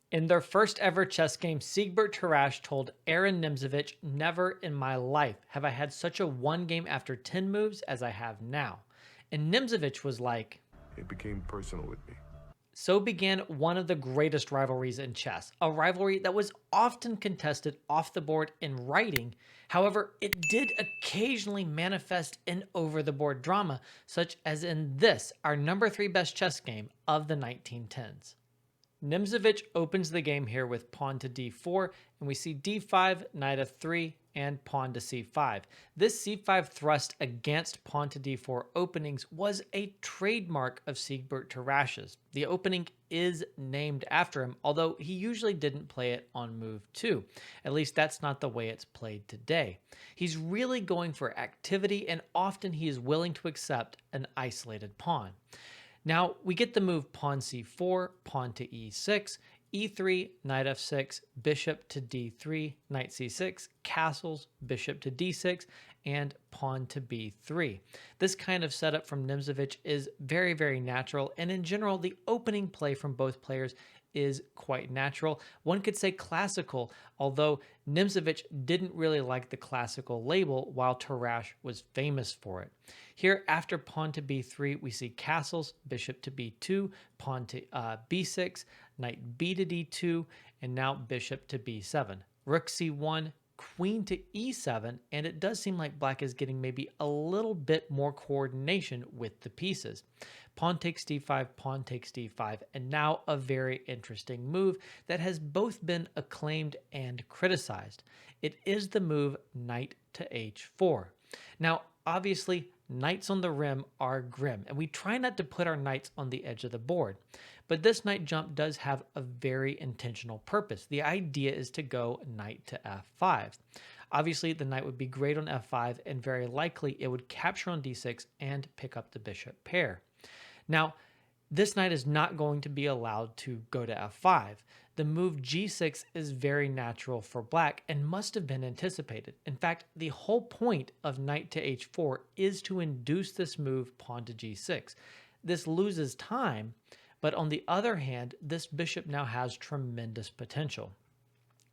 In their first ever chess game, Seigbert Tarrasch told Aron Nimzowitsch, "Never in my life have I had such a one game after 10 moves as I have now." And Nimzowitsch was like, It became personal with me. so began one of the greatest rivalries in chess, a rivalry that was often contested off the board in writing. However, it did occasionally manifest in over the board drama, such as in this, our number 3 best chess game of the 1910s. Nimzowitsch opens the game here with pawn to d4, and we see d5, knight f3, and pawn to c5. This c5 thrust against pawn to d4 openings was a trademark of Seigbert Tarrasch's. The opening is named after him, although he usually didn't play it on move 2. At least that's not the way it's played today. He's really going for activity, and often he is willing to accept an isolated pawn. Now, we get the move pawn c4, pawn to e6, e3, knight f6, bishop to d3, knight c6, castles, bishop to d6, and pawn to b3. This kind of setup from Nimzowitsch is very, very natural, and in general, the opening play from both players is quite natural. One could say classical, although Nimzowitsch didn't really like the classical label, while Tarrasch was famous for it. Here, after pawn to b3, we see castles, bishop to b2, pawn to b6, knight b to d2, and now bishop to b7. Rook c1, queen to e7, and it does seem like black is getting maybe a little bit more coordination with the pieces. Pawn takes d5, pawn takes d5, and now a very interesting move that has both been acclaimed and criticized. It is the move knight to h4. Now, obviously, knights on the rim are grim, and we try not to put our knights on the edge of the board. But this knight jump does have a very intentional purpose. The idea is to go knight to f5. Obviously, the knight would be great on f5, and very likely it would capture on d6 and pick up the bishop pair. Now, this knight is not going to be allowed to go to f5. The move g6 is very natural for black and must have been anticipated. In fact, the whole point of knight to h4 is to induce this move pawn to g6. This loses time, but on the other hand, this bishop now has tremendous potential.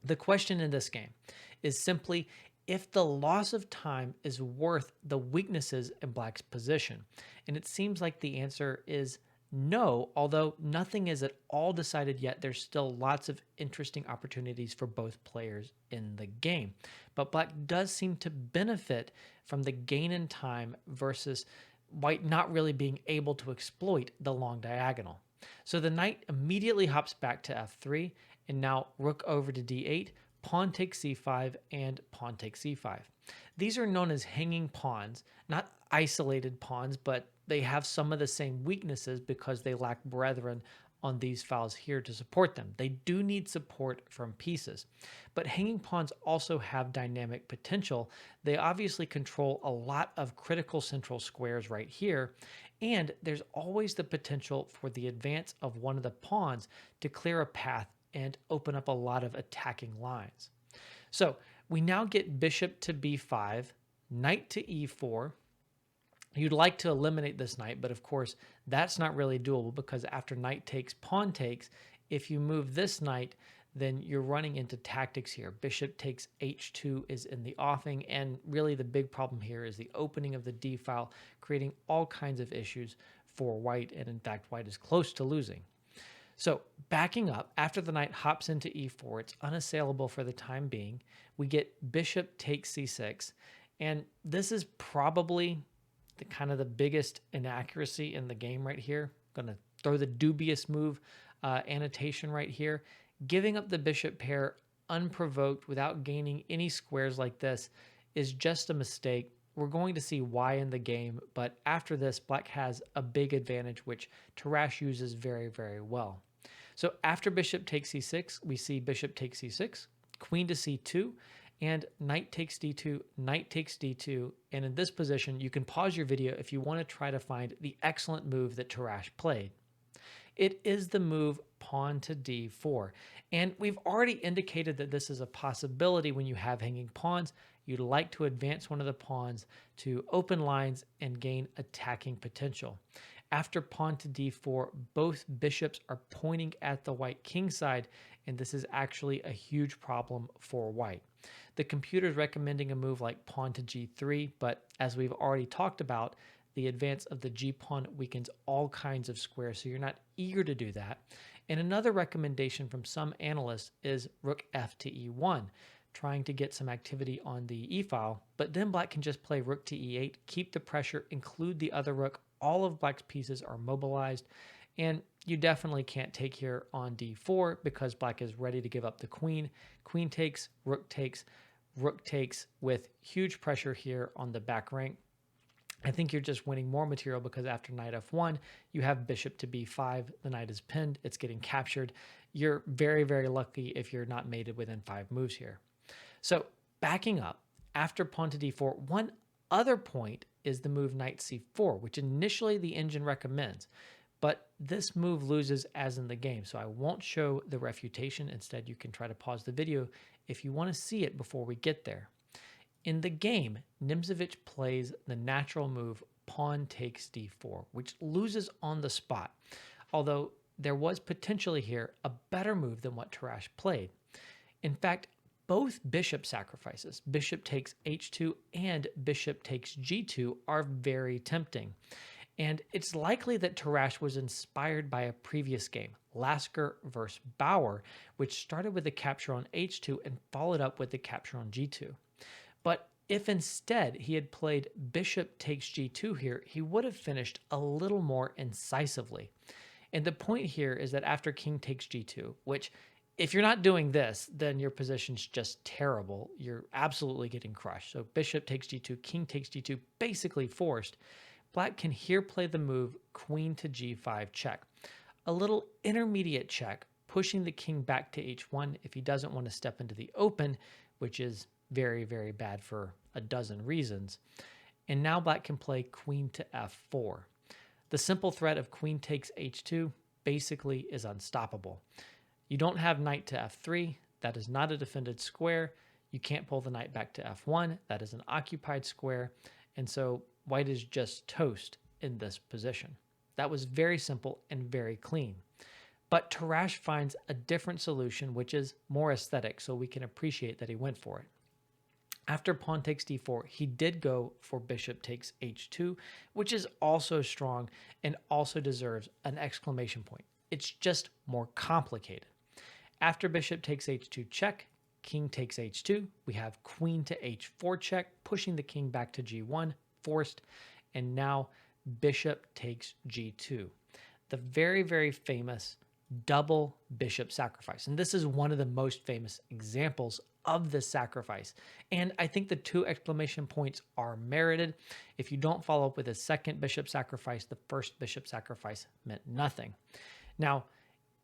The question in this game is simply if the loss of time is worth the weaknesses in black's position. And it seems like the answer is no, although nothing is at all decided yet. There's still lots of interesting opportunities for both players in the game. But black does seem to benefit from the gain in time versus white not really being able to exploit the long diagonal. So the knight immediately hops back to f3, and now rook over to d8, pawn takes c5, and pawn takes c5. These are known as hanging pawns, not isolated pawns, but they have some of the same weaknesses because they lack brethren on these files here to support them. They do need support from pieces. But hanging pawns also have dynamic potential. They obviously control a lot of critical central squares right here, and there's always the potential for the advance of one of the pawns to clear a path and open up a lot of attacking lines. So we now get bishop to b5, knight to e4. You'd like to eliminate this knight, but of course that's not really doable because after knight takes, pawn takes, if you move this knight, then you're running into tactics here. Bishop takes h2 is in the offing, and really the big problem here is the opening of the d file, creating all kinds of issues for white, and in fact white is close to losing. So backing up, after the knight hops into e4, it's unassailable for the time being. We get bishop takes c6, and this is probably the biggest inaccuracy in the game right here. I'm going to throw the dubious move annotation right here. Giving up the bishop pair unprovoked without gaining any squares like this is just a mistake. We're going to see why in the game, but after this, black has a big advantage, which Tarrasch uses very, very well. So after bishop takes c6, we see bishop takes c6, queen to c2, and knight takes d2, knight takes d2, and in this position, you can pause your video if you want to try to find the excellent move that Tarrasch played. It is the move pawn to d4, and we've already indicated that this is a possibility when you have hanging pawns. You'd like to advance one of the pawns to open lines and gain attacking potential. After pawn to d4, both bishops are pointing at the white king side, and this is actually a huge problem for white. The computer is recommending a move like pawn to g3, but as we've already talked about, the advance of the g-pawn weakens all kinds of squares, so you're not eager to do that. And another recommendation from some analysts is rook f to e1, trying to get some activity on the e-file, but then black can just play rook to e8, keep the pressure, include the other rook. All of black's pieces are mobilized, and you definitely can't take here on d4 because black is ready to give up the queen. Queen takes, rook takes with huge pressure here on the back rank. I think you're just winning more material because after knight f1, you have bishop to b5. The knight is pinned. It's getting captured. You're very, very lucky if you're not mated within 5 moves here. So backing up, after pawn to d4, one other point is the move knight c4, which initially the engine recommends. But this move loses as in the game, so I won't show the refutation. Instead, you can try to pause the video if you want to see it before we get there. In the game, Nimzowitsch plays the natural move pawn takes d4, which loses on the spot, although there was potentially here a better move than what Tarrasch played. In fact, both bishop sacrifices, bishop takes h2 and bishop takes g2, are very tempting. And it's likely that Tarrasch was inspired by a previous game, Lasker versus Bauer, which started with the capture on h2 and followed up with the capture on g2. But if instead he had played bishop takes g2 here, he would have finished a little more incisively. And the point here is that after king takes g2, which if you're not doing this, then your position's just terrible. You're absolutely getting crushed. So bishop takes g2, king takes g2, basically forced. Black can here play the move queen to g5 check. A little intermediate check, pushing the king back to h1 if he doesn't want to step into the open, which is very, very bad for a dozen reasons. And now black can play queen to f4. The simple threat of queen takes h2 basically is unstoppable. You don't have knight to f3. That is not a defended square. You can't pull the knight back to f1. That is an occupied square. And so white is just toast in this position. That was very simple and very clean. But Tarrasch finds a different solution, which is more aesthetic, so we can appreciate that he went for it. After pawn takes d4, he did go for bishop takes h2, which is also strong and also deserves an exclamation point. It's just more complicated. After bishop takes h2 check, king takes h2, we have queen to h4 check, pushing the king back to g1, forced, and now bishop takes g2. The very, very famous double bishop sacrifice. And this is one of the most famous examples of this sacrifice. And I think the 2 exclamation points are merited. If you don't follow up with a second bishop sacrifice, the first bishop sacrifice meant nothing. Now,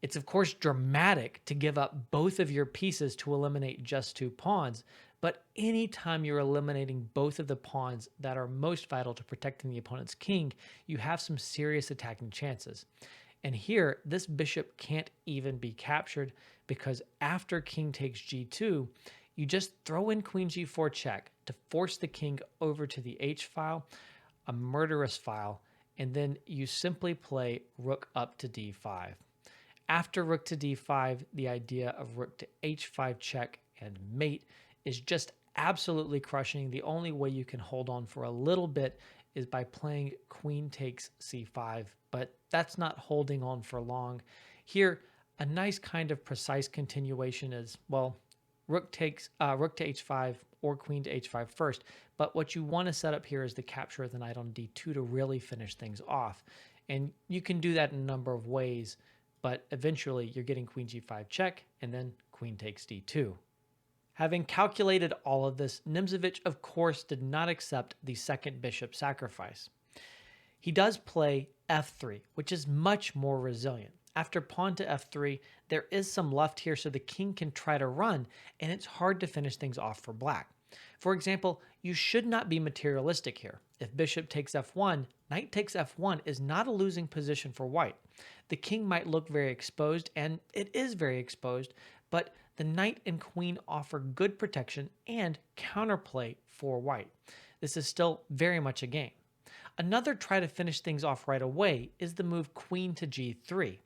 it's of course dramatic to give up both of your pieces to eliminate just 2 pawns, but anytime you're eliminating both of the pawns that are most vital to protecting the opponent's king, you have some serious attacking chances. And here, this bishop can't even be captured because after king takes g2, you just throw in queen g4 check to force the king over to the h file, a murderous file, and then you simply play rook up to d5. After rook to d5, the idea of rook to h5 check and mate is just absolutely crushing. The only way you can hold on for a little bit is by playing queen takes c5, but that's not holding on for long. Here, a nice kind of precise continuation is, well, rook to h5 or queen to h5 first, but what you want to set up here is the capture of the knight on d2 to really finish things off. And you can do that in a number of ways, but eventually you're getting queen g5 check and then queen takes d2. Having calculated all of this, Nimzowitsch, of course, did not accept the second bishop sacrifice. He does play f3, which is much more resilient. After pawn to f3, there is some left here so the king can try to run, and it's hard to finish things off for black. For example, you should not be materialistic here. If bishop takes f1, knight takes f1 is not a losing position for white. The king might look very exposed, and it is very exposed, but the knight and queen offer good protection and counterplay for white. This is still very much a game. Another try to finish things off right away is the move queen to g3,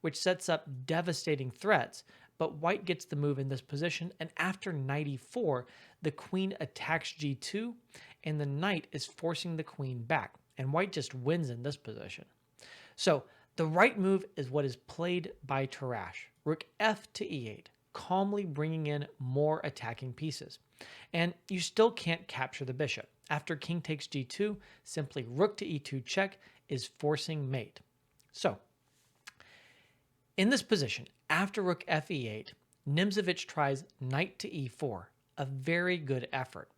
which sets up devastating threats, but white gets the move in this position, and after knight e4, the queen attacks g2, and the knight is forcing the queen back, and white just wins in this position. So the right move is what is played by Tarrasch, rook f to e8, calmly bringing in more attacking pieces. And you still can't capture the bishop. After king takes g2, simply rook to e2 check is forcing mate. So, in this position, after rook f e8, Nimzowitsch tries knight to e4, a very good effort.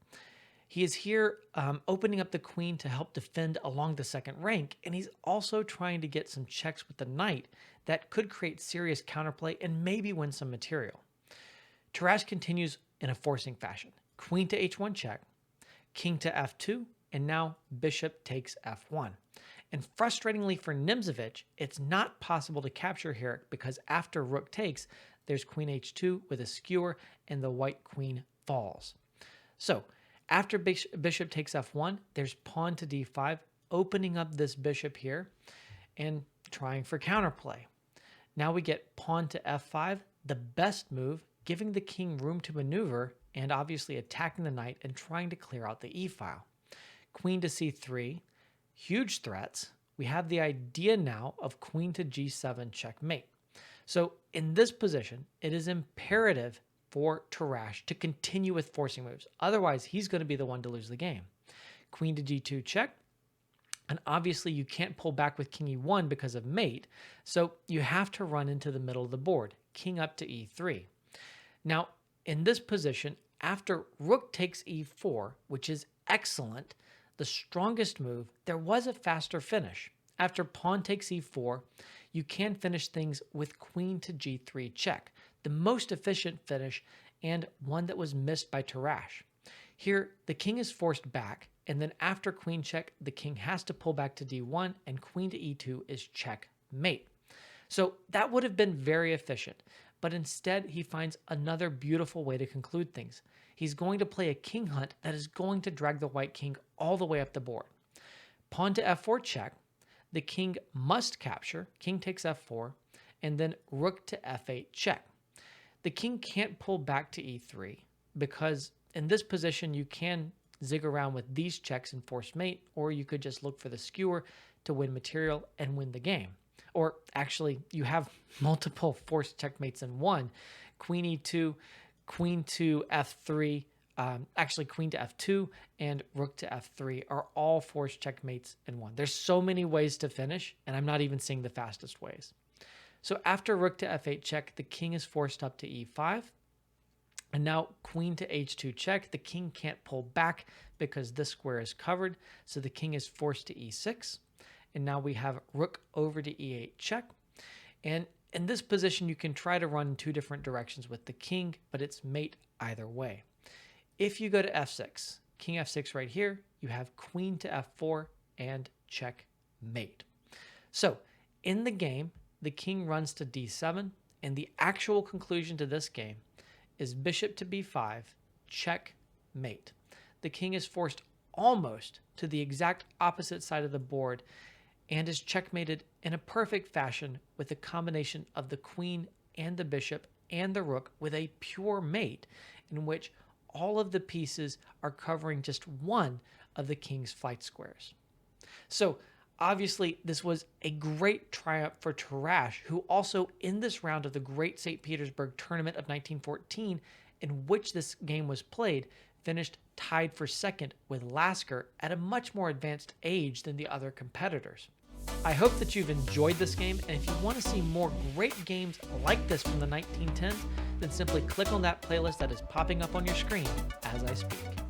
He is here opening up the queen to help defend along the second rank, and he's also trying to get some checks with the knight that could create serious counterplay and maybe win some material. Tarrasch continues in a forcing fashion. Queen to h1 check, king to f2, and now bishop takes f1. And frustratingly for Nimzowitsch, it's not possible to capture here because after rook takes, there's queen h2 with a skewer and the white queen falls. So after bishop takes f1, there's pawn to d5, opening up this bishop here and trying for counterplay. Now we get pawn to f5, the best move, giving the king room to maneuver and obviously attacking the knight and trying to clear out the e-file. Queen to c3, huge threats. We have the idea now of queen to g7 checkmate. So in this position, it is imperative for Tarrasch to continue with forcing moves. Otherwise, he's going to be the one to lose the game. Queen to g2 check. And obviously, you can't pull back with king e1 because of mate. So you have to run into the middle of the board, king up to e3. Now, in this position, after rook takes e4, which is excellent, the strongest move, there was a faster finish. After pawn takes e4, you can finish things with queen to g3 check, the most efficient finish and one that was missed by Tarrasch. Here, the king is forced back, and then after queen check, the king has to pull back to d1, and queen to e2 is checkmate. So that would have been very efficient, but instead he finds another beautiful way to conclude things. He's going to play a king hunt that is going to drag the white king all the way up the board. Pawn to f4 check, the king must capture, king takes f4, and then rook to f8 check. The king can't pull back to e3 because in this position you can zig around with these checks and force mate, or you could just look for the skewer to win material and win the game. Or actually, you have multiple forced checkmates in one. Queen e2, queen to f3, queen to f2, and rook to f3 are all forced checkmates in one. There's so many ways to finish, and I'm not even seeing the fastest ways. So after rook to f8 check, the king is forced up to e5. And now queen to h2 check. The king can't pull back because this square is covered, so the king is forced to e6. And now we have rook over to e8 check. And in this position, you can try to run in two different directions with the king, but it's mate either way. If you go to f6, king f6 right here, you have queen to f4 and checkmate. So in the game, the king runs to d7, and the actual conclusion to this game is bishop to b5, checkmate. The king is forced almost to the exact opposite side of the board and is checkmated in a perfect fashion with a combination of the queen and the bishop and the rook with a pure mate in which all of the pieces are covering just one of the king's flight squares. So obviously this was a great triumph for Tarrasch, who also in this round of the Great St. Petersburg Tournament of 1914, in which this game was played, finished tied for second with Lasker at a much more advanced age than the other competitors. I hope that you've enjoyed this game, and if you want to see more great games like this from the 1910s, then simply click on that playlist that is popping up on your screen as I speak.